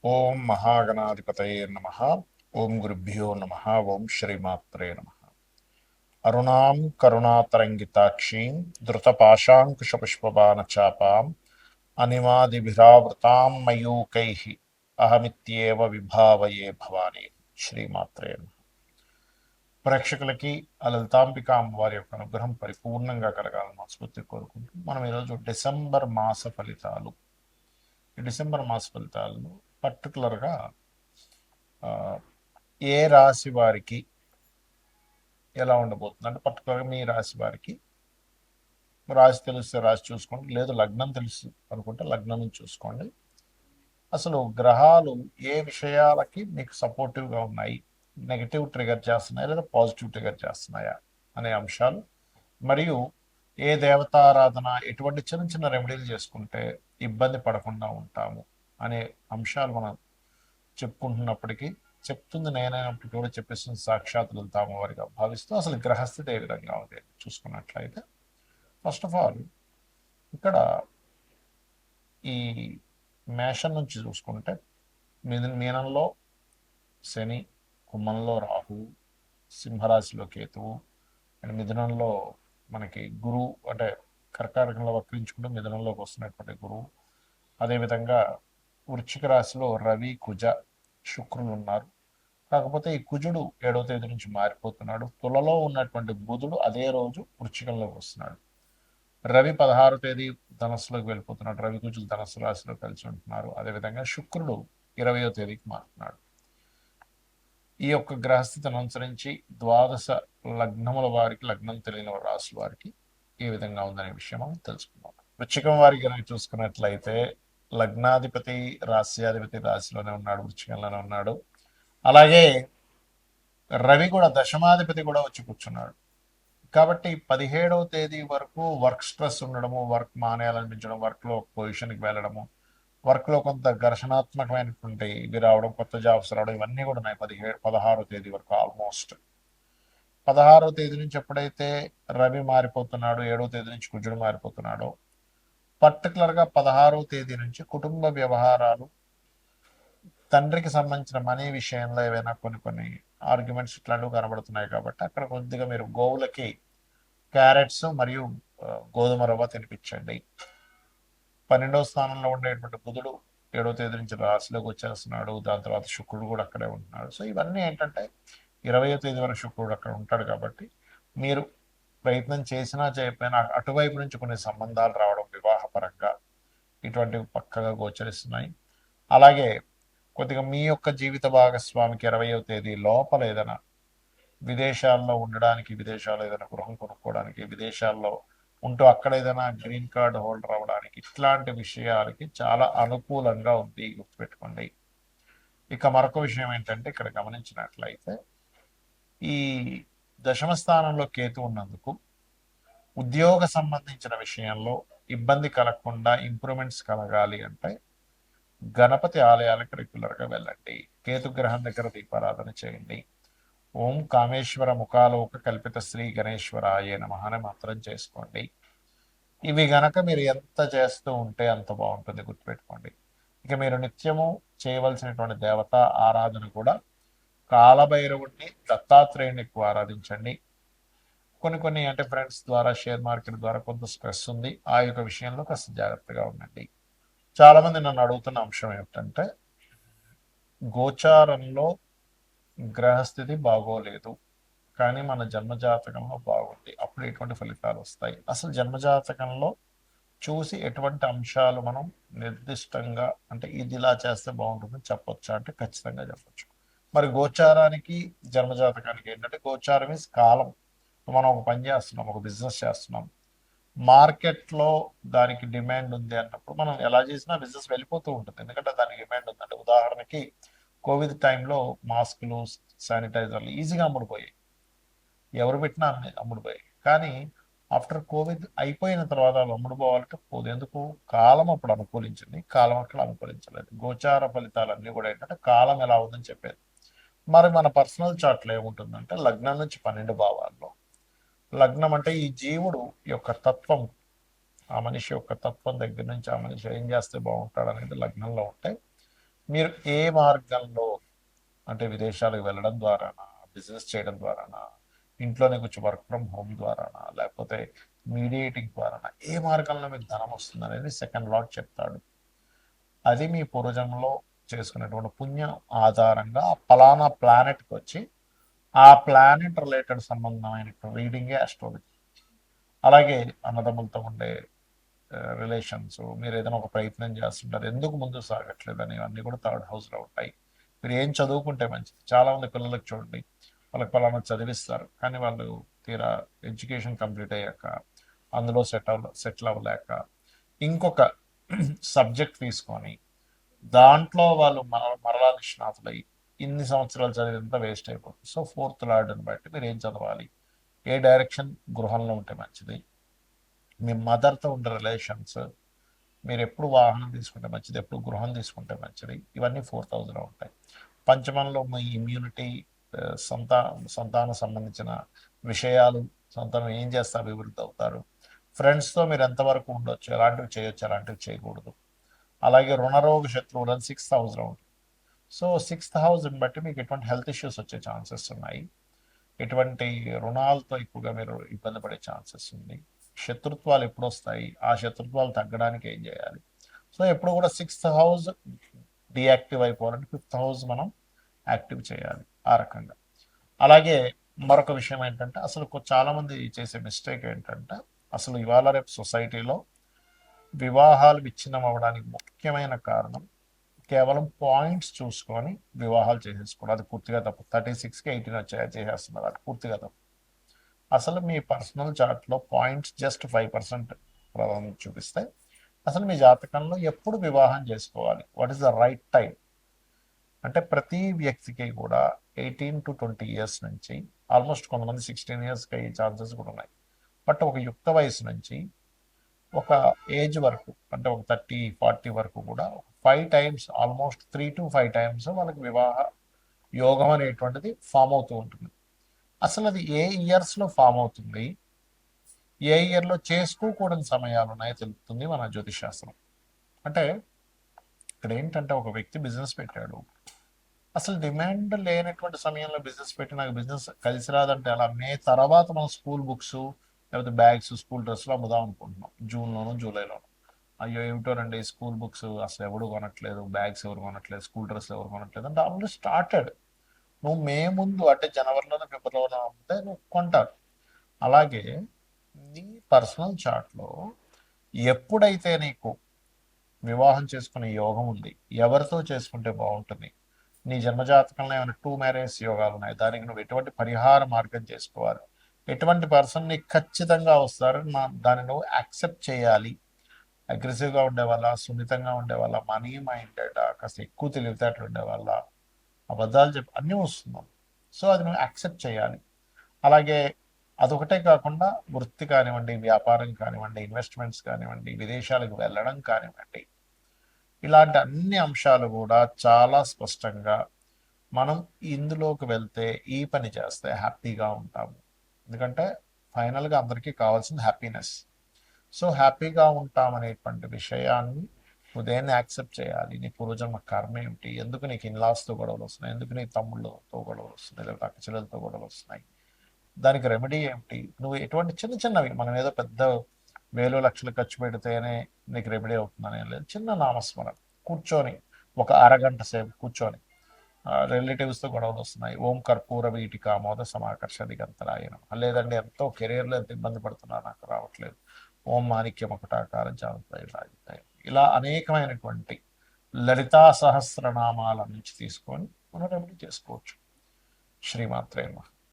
ఓం మహాగణాధిపతయే నమ. ఓం గురుభ్యో నమ. ఓం శ్రీమాత్రే నమ. అరుణాం కరుణాతరంగితాక్షీం ధృతపాశాంకుశపుష్పబాణచాపాం అనిమాదిభిరావృతాం మయూకై అహమిత్యేవ విభావయే భవాని. శ్రీమాత్రే నమ. ప్రేక్షకులకి ఆ లలితాంబిక అమ్మవారి యొక్క అనుగ్రహం పరిపూర్ణంగా కలగాలని మనస్ఫూర్తి కోరుకుంటూ మనం ఈరోజు డిసెంబర్ మాస ఫలితాలు, ఈ డిసెంబర్ మాస ఫలితాలను పర్టికులర్గా ఏ రాశి వారికి ఎలా ఉండబోతుంది అంటే, పర్టికులర్గా మీ రాశి వారికి రాశి తెలిస్తే రాశి చూసుకోండి, లేదు లగ్నం తెలుసు అనుకుంటే లగ్నం చూసుకోండి. అసలు గ్రహాలు ఏ విషయాలకి మీకు సపోర్టివ్గా ఉన్నాయి, నెగిటివ్ ట్రిగర్ చేస్తున్నాయా లేదా పాజిటివ్ ట్రిగర్ చేస్తున్నాయా అనే అంశాలు, మరియు ఏ దేవతారాధన, ఎటువంటి చిన్న చిన్న రెమెడీలు చేసుకుంటే ఇబ్బంది పడకుండా ఉంటాము అనే అంశాలు మనం చెప్పుకుంటున్నప్పటికీ, చెప్తుంది నేనైనప్పటికీ కూడా చెప్పేస్తుంది సాక్షాత్ లలిత అమ్మవారిగా భావిస్తూ అసలు గ్రహస్థితి ఏ విధంగా ఉంది చూసుకున్నట్లయితే, ఫస్ట్ ఆఫ్ ఆల్ ఇక్కడ ఈ మేషం నుంచి చూసుకుంటే మీనంలో శని, కుంభంలో రాహు, సింహరాశిలో కేతువు, అండ్ మిథునంలో మనకి గురువు, అంటే కర్కాటకంలో వక్రించుకుంటూ మిథునంలోకి వస్తున్నటువంటి గురువు. అదేవిధంగా వృశ్చిక రాశిలో రవి, కుజ, శుక్రులు ఉన్నారు. కాకపోతే ఈ కుజుడు 7వ తేదీ నుంచి మారిపోతున్నాడు. తులలో ఉన్నటువంటి బుధుడు అదే రోజు వృశ్చికంలోకి వస్తున్నాడు. రవి 16వ తేదీ ధనస్సులోకి వెళ్ళిపోతున్నాడు. రవి కుజులు ధనస్సు రాశిలో కలిసి ఉంటున్నారు. అదేవిధంగా శుక్రుడు 20వ తేదీకి మారుతున్నాడు. ఈ యొక్క గ్రహస్థితిని అనుసరించి ద్వాదశ లగ్నముల వారికి, లగ్నం తెలియని రాశి వారికి ఏ విధంగా ఉందనే విషయం మనం తెలుసుకుందాం. వృశ్చికం వారికి కనుక చూసుకున్నట్లయితే లగ్నాధిపతి రాశ్యాధిపతి రాశిలోనే ఉన్నాడు, వృశ్చికంలోనే ఉన్నాడు. అలాగే రవి కూడా దశమాధిపతి కూడా వచ్చి కూర్చున్నాడు. కాబట్టి 17వ తేదీ వరకు వర్క్ స్ట్రెస్ ఉండడము, వర్క్ మానేయాలనిపించడం, వర్క్లో పొజిషన్కి వెళ్ళడము, వర్క్లో కొంత ఘర్షణాత్మకమైనటువంటి ఇవి రావడం, కొత్త జాబ్స్ రావడం, ఇవన్నీ కూడా ఉన్నాయి 16వ తేదీ వరకు. ఆల్మోస్ట్ 16వ తేదీ నుంచి ఎప్పుడైతే రవి మారిపోతున్నాడు, 7వ తేదీ నుంచి కుజుడు మారిపోతున్నాడో, పర్టికులర్గా 16వ తేదీ నుంచి కుటుంబ వ్యవహారాలు, తండ్రికి సంబంధించిన మనీ విషయంలో ఏవైనా కొన్ని ఆర్గ్యుమెంట్స్ ఇట్లాంటివి కనబడుతున్నాయి. కాబట్టి అక్కడ కొద్దిగా మీరు గోవులకి క్యారెట్స్ మరియు గోధుమ రవ్వ తినిపించండి. 12వ స్థానంలో ఉండేటువంటి బుధుడు 7వ తేదీ నుంచి రాశిలోకి వచ్చేస్తున్నాడు. దాని తర్వాత శుక్రుడు కూడా అక్కడే ఉంటున్నాడు. సో ఇవన్నీ ఏంటంటే 20వ తేదీ వరకు శుక్రుడు అక్కడ ఉంటాడు. కాబట్టి మీరు ప్రయత్నం చేసినా చేయకపోయినా అటువైపు నుంచి కొన్ని సంబంధాలు రావడం, వివాహపరంగా ఇటువంటివి పక్కగా గోచరిస్తున్నాయి. అలాగే కొద్దిగా మీ యొక్క జీవిత భాగస్వామికి 20వ తేదీ లోపల ఏదైనా విదేశాల్లో ఉండడానికి, విదేశాల్లో ఏదైనా గృహం కొనుక్కోవడానికి, విదేశాల్లో ఉంటూ అక్కడ ఏదైనా గ్రీన్ కార్డ్ హోల్డర్ అవ్వడానికి, ఇట్లాంటి విషయాలకి చాలా అనుకూలంగా ఉంది, గుర్తుపెట్టుకోండి. ఇక మరొక విషయం ఏంటంటే, ఇక్కడ గమనించినట్లయితే ఈ దశమ స్థానంలో కేతు ఉన్నందుకు ఉద్యోగ సంబంధించిన విషయంలో ఇబ్బంది కలగకుండా ఇంప్రూవ్మెంట్స్ కలగాలి అంటే గణపతి ఆలయాలకు రెగ్యులర్గా వెళ్ళండి. కేతు గ్రహం దగ్గర దీపారాధన చేయండి. ఓం కామేశ్వర ముఖాలోక కల్పిత శ్రీ గణేశ్వరాయ నమః అని మంత్రం చేసుకోండి. ఇవి గనక మీరు ఎంత చేస్తూ ఉంటే అంత బాగుంటుంది, గుర్తుపెట్టుకోండి. ఇక మీరు నిత్యము చేయవలసినటువంటి దేవతా ఆరాధన కూడా కాలభైరవుడిని, దత్తాత్రేయుని ఎక్కువ ఆరాధించండి. కొన్ని అంటే ఫ్రెండ్స్ ద్వారా, షేర్ మార్కెట్ ద్వారా కొంత స్ట్రెస్ ఉంది, ఆ యొక్క విషయంలో కాస్త జాగ్రత్తగా ఉండండి. చాలామంది నన్ను అడుగుతున్న అంశం ఏమిటంటే, గోచారంలో గ్రహస్థితి బాగోలేదు కానీ మన జన్మజాతకంలో బాగుంది, అప్పుడు ఎటువంటి ఫలితాలు వస్తాయి? అసలు జన్మజాతకంలో చూసి ఎటువంటి అంశాలు మనం నిర్దిష్టంగా, అంటే ఇది ఇలా చేస్తే బాగుంటుందని చెప్పొచ్చా అంటే ఖచ్చితంగా చెప్పొచ్చు. మరి గోచారానికి జన్మజాతకానికి ఏంటంటే, గోచారం ఈజ్ కాలం. మనం ఒక పని చేస్తున్నాం, ఒక బిజినెస్ చేస్తున్నాం, మార్కెట్లో దానికి డిమాండ్ ఉంది అన్నప్పుడు మనం ఎలా చేసినా బిజినెస్ వెళ్ళిపోతూ ఉంటుంది, ఎందుకంటే దానికి డిమాండ్ ఉంది. అంటే ఉదాహరణకి కోవిడ్ టైంలో మాస్కులు, శానిటైజర్లు ఈజీగా అమ్ముడుపోయాయి, ఎవరు పెట్టినా అమ్ముడుపోయాయి. కానీ ఆఫ్టర్ కోవిడ్ అయిపోయిన తర్వాత వాళ్ళు అమ్ముడుపోవాలంటే పోదు. ఎందుకు? కాలం అప్పుడు అనుకూలించింది, కాలం అక్కడ అనుకూలించలేదు. గోచార ఫలితాలన్నీ కూడా ఏంటంటే కాలం ఎలా ఉందని చెప్పేది. మరి మన పర్సనల్ చార్ట్లో ఏముంటుందంటే, లగ్నం నుంచి 12 భావాల్లో, లగ్నం అంటే ఈ జీవుడు యొక్క తత్వం, ఆ మనిషి యొక్క తత్వం దగ్గర నుంచి ఆ మనిషి ఏం చేస్తే బాగుంటాడు అనేది లగ్నంలో ఉంటే, మీరు ఏ మార్గంలో, అంటే విదేశాలకు వెళ్ళడం ద్వారానా, బిజినెస్ చేయడం ద్వారానా, ఇంట్లోనే కూర్చో వర్క్ ఫ్రమ్ హోమ్ ద్వారానా, లేకపోతే మీడియేటింగ్ ద్వారానా, ఏ మార్గంలో మీకు ధనం వస్తుంది అనేది సెకండ్ లాట్ చెప్తాడు. అది మీ పూర్వజన్మలో చేసుకునేటువంటి పుణ్యం ఆధారంగా ఆ ఫలానా ప్లానెట్కి వచ్చి ఆ ప్లానెట్ రిలేటెడ్ సంబంధమైన రీడింగే అస్ట్రాలజీ. అలాగే అన్నదమ్ములతో ఉండే రిలేషన్స్, మీరు ఏదైనా ఒక ప్రయత్నం చేస్తుంటారు, ఎందుకు ముందు సాగట్లేదు అని అన్నీ కూడా థర్డ్ హౌస్లో ఉంటాయి. మీరు ఏం చదువుకుంటే మంచిది. చాలామంది పిల్లలకు చూడండి, వాళ్ళకి పలానా చదివిస్తారు, కానీ వాళ్ళు తీరా ఎడ్యుకేషన్ కంప్లీట్ అయ్యాక అందులో సెటిల్ అవ్వలేక ఇంకొక సబ్జెక్ట్ తీసుకొని దాంట్లో వాళ్ళు మరలా నిష్ణాతులై ఇన్ని సంవత్సరాలు చదివినంత వేస్ట్ అయిపోతుంది. సో ఫోర్త్ లార్డ్ని బట్టి మీరు ఏం చదవాలి, ఏ డైరెక్షన్ గృహంలో ఉంటే మంచిది, మీ మదర్తో ఉండే రిలేషన్స్, మీరు ఎప్పుడు వాహనం తీసుకుంటే మంచిది, ఎప్పుడు గృహం తీసుకుంటే మంచిది, ఇవన్నీ 4000లో ఉంటాయి. పంచమంలో మీ ఇమ్యూనిటీ, సంతాన సంబంధించిన విషయాలు, సంతానం ఏం చేస్తే అభివృద్ధి అవుతారు, ఫ్రెండ్స్తో మీరు ఎంతవరకు ఉండొచ్చు, ఎలాంటివి చేయొచ్చు, ఎలాంటివి చేయకూడదు. అలాగే రుణరోగ శత్రువులను 6th హౌస్లో ఉంటుంది. సో 6th హౌస్ని బట్టి మీకు ఎటువంటి హెల్త్ ఇష్యూస్ వచ్చే ఛాన్సెస్ ఉన్నాయి, ఎటువంటి రుణాలతో ఎక్కువగా మీరు ఇబ్బంది పడే ఛాన్సెస్ ఉంది, శత్రుత్వాలు ఎప్పుడు వస్తాయి, ఆ శత్రుత్వాలు తగ్గడానికి ఏం చేయాలి. సో ఎప్పుడు కూడా 6th హౌస్ డియాక్టివ్ అయిపోవాలంటే 5th హౌస్ మనం యాక్టివ్ చేయాలి ఆ రకంగా. అలాగే మరొక విషయం ఏంటంటే, అసలు చాలామంది చేసే మిస్టేక్ ఏంటంటే, అసలు ఇవాళ రేపు సొసైటీలో వివాహాలు విచ్ఛిన్నం అవ్వడానికి ముఖ్యమైన కారణం కేవలం పాయింట్స్ చూసుకొని వివాహాలు చేసేసుకోవడం. అది పూర్తిగా తప్పు. 36కి 18 వచ్చాయి చేసేస్తున్నారు, అది పూర్తిగా తప్పు. అసలు మీ పర్సనల్ చార్ట్లో పాయింట్స్ జస్ట్ 5% ప్రాధాన్యత చూపిస్తాయి. అసలు మీ జాతకంలో ఎప్పుడు వివాహం చేసుకోవాలి, what is the right time అంటే ప్రతి వ్యక్తికి కూడా 18 to 20 years నుంచి, ఆల్మోస్ట్ కొంతమంది 16 yearsకి అయ్యే ఛాన్సెస్ కూడా ఉన్నాయి. బట్ ఒక యుక్త వయసు నుంచి ఒక ఏజ్ వరకు, అంటే ఒక 30-40 వరకు కూడా 5 times, ఆల్మోస్ట్ 3 to 5 times వాళ్ళకి వివాహ యోగం అనేటువంటిది ఫామ్ అవుతూ ఉంటుంది. అసలు అది ఏ ఇయర్స్లో ఫామ్ అవుతుంది, ఏ ఇయర్లో చేసుకోకూడని సమయాలు ఉన్నాయో తెలుపుతుంది మన జ్యోతిష్ శాస్త్రం. అంటే ఇక్కడ ఏంటంటే, ఒక వ్యక్తి బిజినెస్ పెట్టాడు, అసలు డిమాండ్ లేనటువంటి సమయంలో బిజినెస్ పెట్టి నాకు బిజినెస్ కలిసి రాదంటే అలా మే తర్వాత మనం స్కూల్ బుక్స్, లేకపోతే బ్యాగ్స్, స్కూల్ డ్రెస్లు అమ్ముదాం అనుకుంటున్నాం జూన్లోను జూలైలోను. అయ్యో ఏమిటోనండి, స్కూల్ బుక్స్ అసలు ఎవడు కొనట్లేదు, బ్యాగ్స్ ఎవరు కొనట్లేదు, స్కూల్ డ్రెస్లు ఎవరు కొనట్లేదు అంటే ఆల్రెడీ స్టార్టెడ్. నువ్వు మే ముందు అంటే జనవరిలోనో ఫిబ్రవరిలోనో అమ్మితే నువ్వు కొంటారు. అలాగే నీ పర్సనల్ చార్ట్లో ఎప్పుడైతే నీకు వివాహం చేసుకునే యోగం ఉంది, ఎవరితో చేసుకుంటే బాగుంటుంది, నీ జన్మజాతకంలో ఏమైనా 2 మ్యారేజ్ యోగాలు ఉన్నాయి, దానికి నువ్వు ఎటువంటి పరిహార మార్గం చేసుకోవాలి, ఎటువంటి పర్సన్ నీకు ఖచ్చితంగా వస్తారు, దాన్ని నువ్వు యాక్సెప్ట్ చేయాలి, అగ్రెసివ్గా ఉండే వాళ్ళ, సున్నితంగా ఉండే వాళ్ళ, మనీ మైండెడ్, కాస్త ఎక్కువ తెలివితేటలు ఉండే వాళ్ళ, అబద్ధాలు చెప్పి అన్నీ వస్తున్నాం. సో అది నువ్వు యాక్సెప్ట్ చేయాలి. అలాగే అదొకటే కాకుండా వృత్తి కానివ్వండి, వ్యాపారం కానివ్వండి, ఇన్వెస్ట్మెంట్స్ కానివ్వండి, విదేశాలకు వెళ్ళడం కానివ్వండి, ఇలాంటి అన్ని అంశాలు కూడా చాలా స్పష్టంగా మనం ఇందులోకి వెళ్తే, ఈ పని చేస్తే హ్యాపీగా ఉంటాము. ఎందుకంటే ఫైనల్గా అందరికీ కావాల్సింది హ్యాపీనెస్. సో హ్యాపీగా ఉంటామనేటువంటి విషయాన్ని ఉదయాన్నే యాక్సెప్ట్ చేయాలి. నీ పూర్వజన్మ కర్మ ఏమిటి, ఎందుకు నీకు ఇన్లాస్తో గొడవలు వస్తున్నాయి, ఎందుకు నీ తమ్ముళ్ళతో గొడవలు వస్తున్నాయి, లేదా అక్క చెల్లెలతో గొడవలు వస్తున్నాయి, దానికి రెమెడీ ఏమిటి, నువ్వు ఎటువంటి చిన్న చిన్నవి, మనం ఏదో పెద్ద వేలు లక్షలు ఖర్చు పెడితేనే నీకు రెమెడీ అవుతుందని లేదు. చిన్న నామస్మరణ కూర్చొని ఒక అరగంట సేపు కూర్చొని, రిలేటివ్స్తో గొడవలు వస్తున్నాయి, ఓం కర్పూర వీటికి ఆమోద సమాకర్షది గంతరాయనం, లేదండి ఎంతో కెరీర్లో ఎంత ఇబ్బంది పడుతున్నా నాకు రావట్లేదు, ఓం మాణిక్యం ఒకటాకారం జాగ్రత్త రాజుతాయి, ఇలా అనేకమైనటువంటి లలితా సహస్రనామాల నుంచి తీసుకొని మనం రెమెడీ చేసుకోవచ్చు. శ్రీమాత్రే నమః.